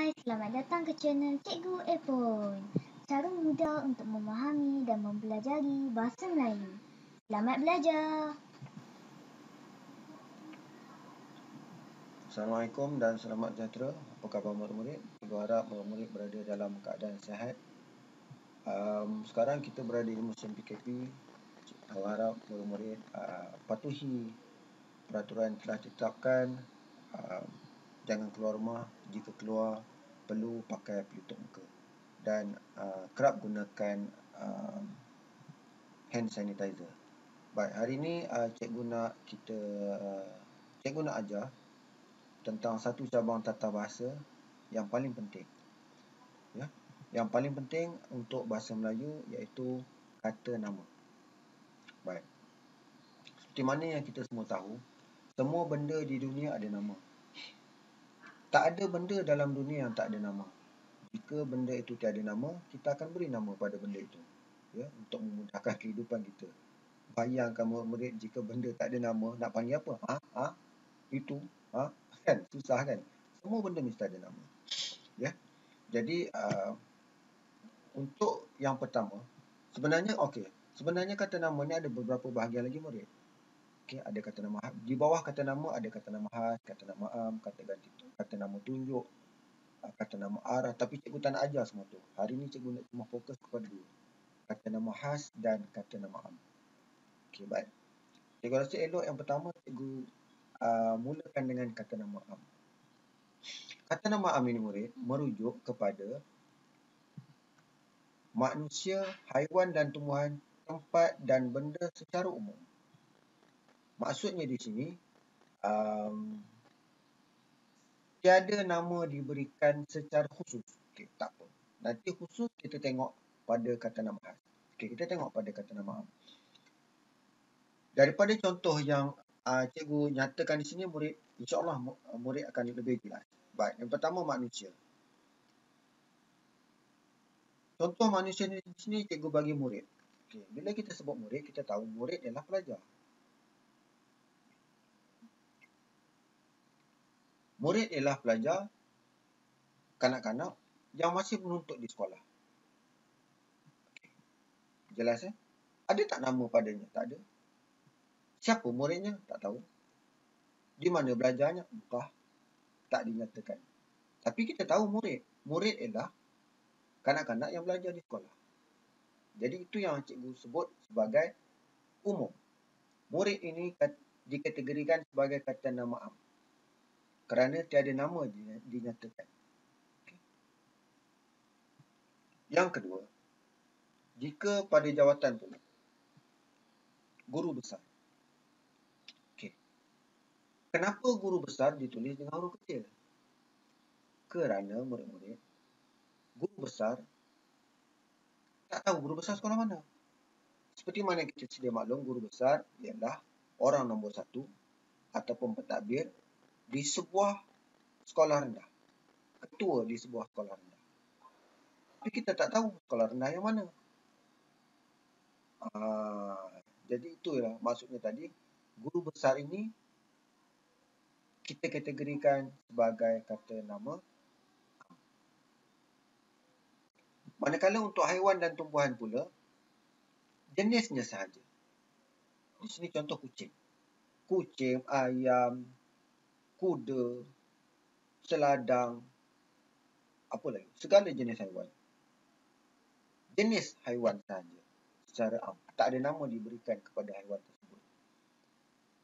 Hai, selamat datang ke channel Cikgu Epon. Cara mudah untuk memahami dan mempelajari bahasa Melayu. Selamat belajar. Assalamualaikum dan selamat sejahtera. Apa khabar murid-murid? Cikgu harap murid-murid berada dalam keadaan sihat. Sekarang kita berada di musim PKP. Cikgu harap murid-murid patuhi peraturan yang telah ditetapkan. Jangan keluar rumah. Jika keluar, perlu pakai pelitup muka. Dan kerap gunakan hand sanitizer. Baik, hari ini cikgu nak ajar tentang satu cabang tata bahasa yang paling penting. Ya. Yang paling penting untuk bahasa Melayu iaitu kata nama. Baik. Seperti mana yang kita semua tahu, semua benda di dunia ada nama. Tak ada benda dalam dunia yang tak ada nama. Jika benda itu tiada nama, kita akan beri nama pada benda itu. Ya, untuk memudahkan kehidupan kita. Bayangkan murid jika benda tak ada nama, nak panggil apa? Itu. Kan? Susah kan? Semua benda mesti ada nama. Ya. Jadi, untuk yang pertama, sebenarnya kata nama ni ada beberapa bahagian lagi murid. Okey, ada kata nama di bawah kata nama ada kata nama khas, kata nama am, kata nama tunjuk, kata nama arah, tapi cikgu tak nak ajar semua tu. Hari ni cikgu nak cuma fokus kepada dua. Kata nama khas dan kata nama am. Okey, baik. Cikgu rasa elok yang pertama cikgu mulakan dengan kata nama am. Kata nama am ini murid merujuk kepada manusia, haiwan dan tumbuhan, tempat dan benda secara umum. Maksudnya di sini, tiada nama diberikan secara khusus. Okey, tak apa. Nanti khusus kita tengok pada kata nama khas. Okey, kita tengok pada kata nama am. Daripada contoh yang cikgu nyatakan di sini, insya-Allah murid akan lebih jelas. Baik, yang pertama manusia. Contoh manusia di sini cikgu bagi murid. Okay. Bila kita sebut murid, kita tahu murid ialah pelajar. Murid ialah pelajar, kanak-kanak yang masih menuntut di sekolah. Okay. Jelas ya? Ada tak nama padanya? Tak ada. Siapa muridnya? Tak tahu. Di mana belajarnya? Entah. Tak dinyatakan. Tapi kita tahu murid. Murid ialah kanak-kanak yang belajar di sekolah. Jadi itu yang cikgu sebut sebagai umum. Murid ini dikategorikan sebagai kata nama am kerana tiada nama dinyatakan. Okay. Yang kedua, jika pada jawatan pula, guru besar. Okay. Kenapa guru besar ditulis dengan huruf kecil? Kerana murid-murid, guru besar tak tahu guru besar sekolah mana. Seperti mana kita sedia maklum, guru besar ialah orang nombor satu ataupun pentadbir di sebuah sekolah rendah. Ketua di sebuah sekolah rendah. Tapi kita tak tahu sekolah rendah yang mana. Jadi itulah maksudnya tadi. Guru besar ini kita kategorikan sebagai kata nama. Manakala untuk haiwan dan tumbuhan pula, jenisnya sahaja. Di sini contoh kucing. Kucing, ayam, kuda, seladang, apa lagi? Segala jenis haiwan. Jenis haiwan sahaja secara am. Tak ada nama diberikan kepada haiwan tersebut.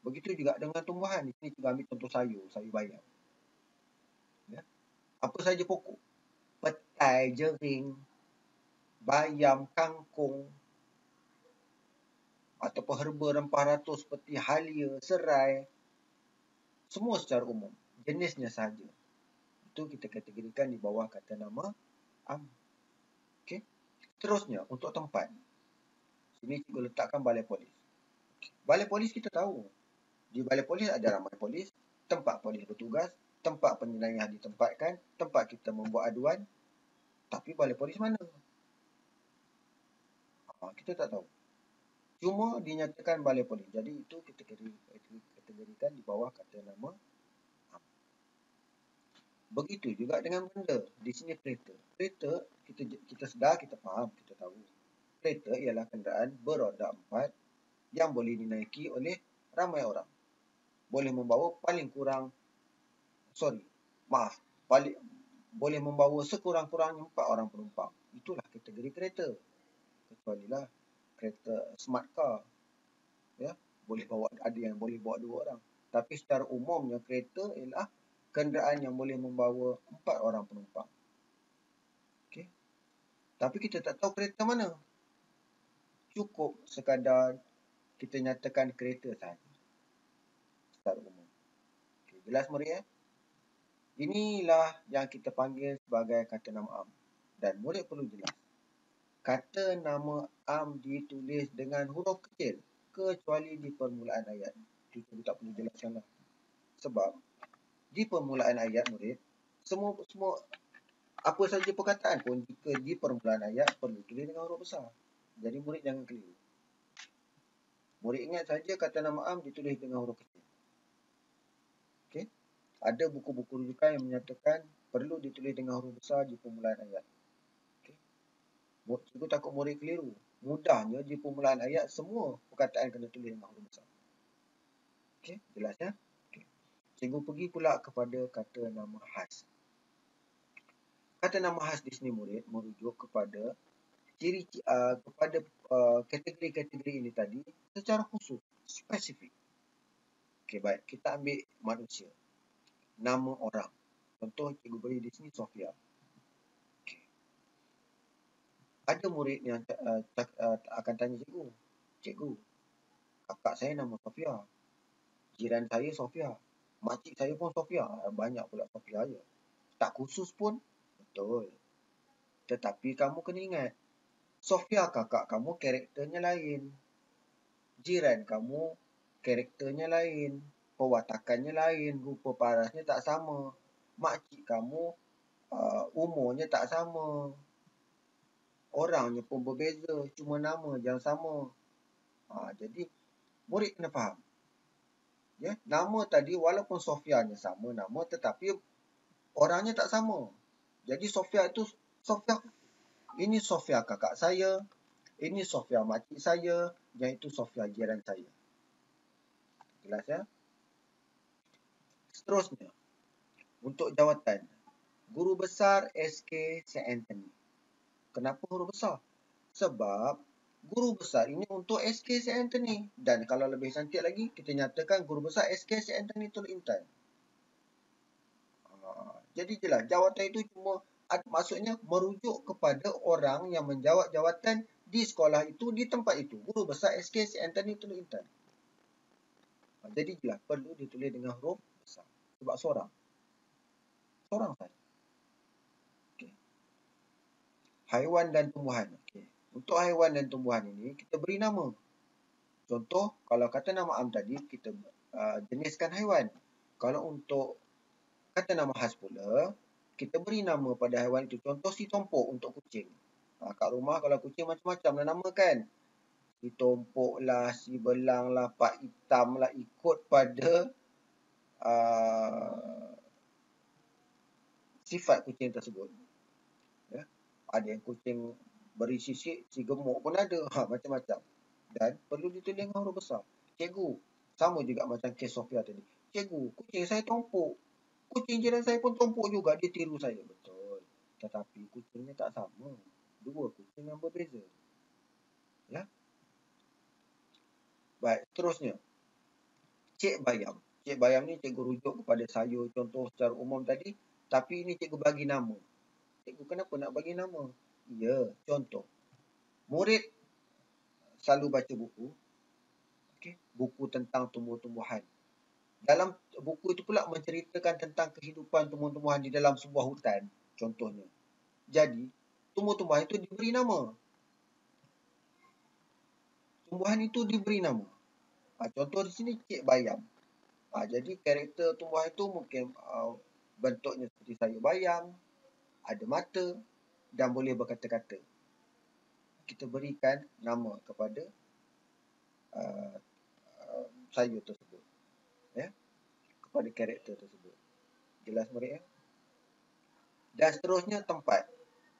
Begitu juga dengan tumbuhan. Di sini kita ambil contoh sayur bayam. Ya. Apa saja pokok? Petai, jering, bayam, kangkung, ataupun herba rempah ratus seperti halia, serai. Semua secara umum. Jenisnya sahaja. Itu kita kategorikan di bawah kata nama am. Okey. Terusnya, untuk tempat. Sini cikgu letakkan balai polis. Okay. Balai polis kita tahu. Di balai polis ada ramai polis, tempat polis bertugas, tempat penjenayah ditempatkan, tempat kita membuat aduan. Tapi balai polis mana? Kita tak tahu. Cuma dinyatakan balai polis. Jadi itu kita kategorikan di bawah kata nama am. Begitu juga dengan benda. Di sini kereta. Kereta, kita sedar, kita faham, kita tahu. Kereta ialah kenderaan beroda 4 yang boleh dinaiki oleh ramai orang. Boleh membawa boleh membawa sekurang-kurangnya 4 orang penumpang. Itulah kategori kereta. Kecualilah kereta smart car. Ya, ada yang boleh bawa 2 orang. Tapi secara umumnya kereta ialah kenderaan yang boleh membawa 4 orang penumpang. Okey. Tapi kita tak tahu kereta mana. Cukup sekadar kita nyatakan kereta sahaja. Secara umum. Okay, jelas murid? Inilah yang kita panggil sebagai kata nama am. Dan murid perlu jelas. Kata nama am ditulis dengan huruf kecil. Kecuali di permulaan ayat. Itu tak perlu jelaskan lah. Sebab di permulaan ayat murid, semua apa saja perkataan pun jika di permulaan ayat perlu tulis dengan huruf besar. Jadi murid jangan keliru. Murid ingat saja kata nama am ditulis dengan huruf kecil. Okey. Ada buku-buku rujukan yang menyatakan perlu ditulis dengan huruf besar di permulaan ayat. Okey. Cikgu takut murid keliru. Mudahnya di permulaan ayat semua perkataan kena tulis dengan huruf besar. Okey, jelas ya? Okay. Cikgu pergi pula kepada kata nama khas. Kata nama khas di sini murid merujuk kepada kategori-kategori ini tadi secara khusus, spesifik. Okey, baik. Kita ambil manusia. Nama orang. Contoh cikgu beri di sini Sofia. Okay. Ada murid yang akan tanya cikgu, cikgu, kakak saya nama Sofia. Jiran saya Sofia. Makcik saya pun Sofia. Banyak pula Sofia je. Tak khusus pun. Betul. Tetapi kamu kena ingat, Sofia kakak kamu karakternya lain. Jiran kamu karakternya lain. Pewatakannya lain. Rupa parasnya tak sama. Makcik kamu umurnya tak sama. Orangnya pun berbeza. Cuma nama yang sama. Jadi murid kena faham. Ya, nama tadi walaupun Sofianya sama nama tetapi orangnya tak sama. Jadi Sofia itu ini Sofia kakak saya, ini Sofia makcik saya, yang itu Sofia jiran saya. Jelas ya? Seterusnya, untuk jawatan guru besar SK St. Anthony. Kenapa guru besar? Sebab guru besar ini untuk SK St. Anthony. Dan kalau lebih cantik lagi, kita nyatakan guru besar SK St. Anthony Teluk Intan. Jadi jelas, jawatan itu cuma maksudnya merujuk kepada orang yang menjawat jawatan di sekolah itu, di tempat itu. Guru besar SK St. Anthony Teluk Intan. Jadi jelas, perlu ditulis dengan huruf besar. Sebab seorang saja. Okay. Haiwan dan tumbuhan. Okay. Untuk haiwan dan tumbuhan ini, kita beri nama. Contoh, kalau kata nama am tadi, kita jeniskan haiwan. Kalau untuk kata nama khas pula, kita beri nama pada haiwan itu. Contoh, si tompok untuk kucing. Kat rumah kalau kucing macam-macam lah nama kan. Si tompok lah, si belang lah, pak hitam lah, ikut pada sifat kucing tersebut. Ya. Ada yang kucing beri sisik, si gemuk pun ada. Macam-macam. Dan perlu ditulis dengan huruf besar. Cikgu, sama juga macam kes Sofia tadi. Cikgu, kucing saya tompok. Kucing jiran saya pun tompok juga. Dia tiru saya. Betul. Tetapi kucingnya tak sama. Dua kucing yang berbeza. Ya. Baik, terusnya. Cik Bayam. Cik Bayam ni cikgu rujuk kepada sayur contoh secara umum tadi. Tapi ini cikgu bagi nama. Cikgu kenapa nak bagi nama? Ya, contoh. Murid selalu baca buku. Okay, buku tentang tumbuh-tumbuhan. Dalam buku itu pula menceritakan tentang kehidupan tumbuh-tumbuhan di dalam sebuah hutan. Contohnya. Jadi, tumbuh-tumbuhan itu diberi nama. Tumbuhan itu diberi nama. Contoh di sini Cik Bayam. Jadi karakter tumbuhan itu mungkin bentuknya seperti sayur bayam, ada mata dan boleh berkata-kata. Kita berikan nama kepada sayur tersebut. Ya? Kepada karakter tersebut. Jelas murid ya? Dan seterusnya tempat.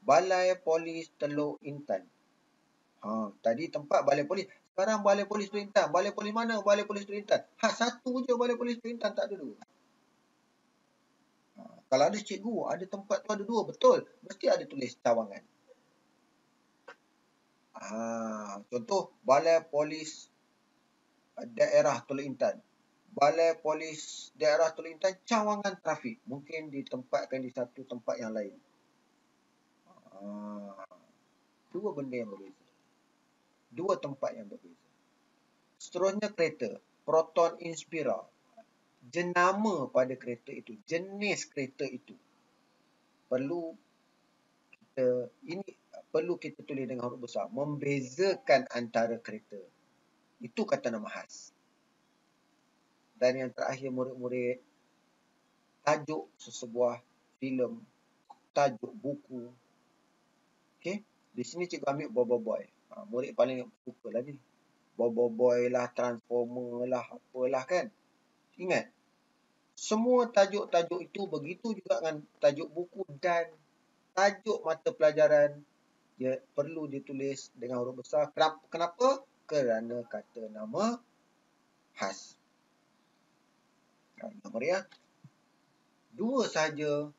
Balai Polis Teluk Intan. Tadi tempat Balai Polis. Sekarang Balai Polis Teluk Intan. Balai Polis mana? Balai Polis Teluk Intan. Satu je Balai Polis Teluk Intan, tak ada dua. Kalau ada cikgu, ada tempat tu ada dua, betul. Mesti ada tulis cawangan. Contoh, Balai Polis Daerah Teluk Intan. Balai Polis Daerah Teluk Intan, cawangan trafik. Mungkin ditempatkan di satu tempat yang lain. Dua benda yang berbeza. Dua tempat yang berbeza. Seterusnya kereta. Proton Inspira. Jenama pada kereta itu. Jenis kereta itu. Perlu kita tulis dengan huruf besar. Membezakan antara kereta. Itu kata nama khas. Dan yang terakhir murid-murid, tajuk sesebuah filem, tajuk buku. Okey, di sini cikgu ambil Bobo Boy. Murid paling suka lah ni. Bobo Boy lah, Transformer lah, apalah kan. Ingat, semua tajuk-tajuk itu begitu juga dengan tajuk buku dan tajuk mata pelajaran dia perlu ditulis dengan huruf besar. Kenapa? Kerana kata nama khas. Nombor dua sahaja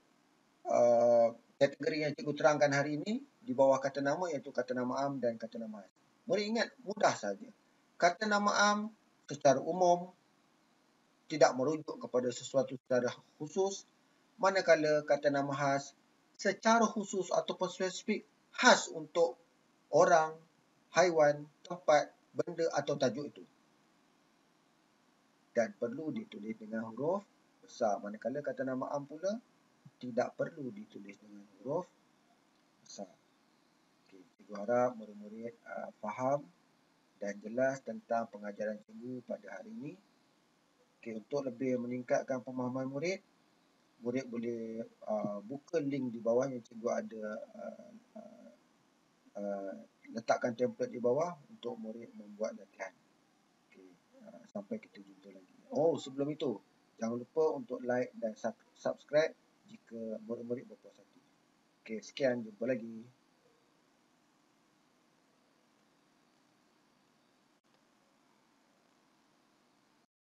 kategori yang cikgu terangkan hari ini di bawah kata nama, iaitu kata nama am dan kata nama khas. Murid ingat, mudah saja. Kata nama am secara umum tidak merujuk kepada sesuatu secara khusus, manakala kata nama khas secara khusus ataupun spesifik khas untuk orang, haiwan, tempat, benda atau tajuk itu. Dan perlu ditulis dengan huruf besar. Manakala kata nama am pula tidak perlu ditulis dengan huruf besar. Okay, cikgu harap murid-murid faham dan jelas tentang pengajaran cikgu pada hari ini. Okay, untuk lebih meningkatkan pemahaman murid, murid boleh buka link di bawah yang cikgu ada letakkan template di bawah untuk murid membuat latihan. Okay, sampai kita jumpa lagi. Sebelum itu, jangan lupa untuk like dan subscribe jika murid-murid berpuas hati. Okay, sekian, jumpa lagi.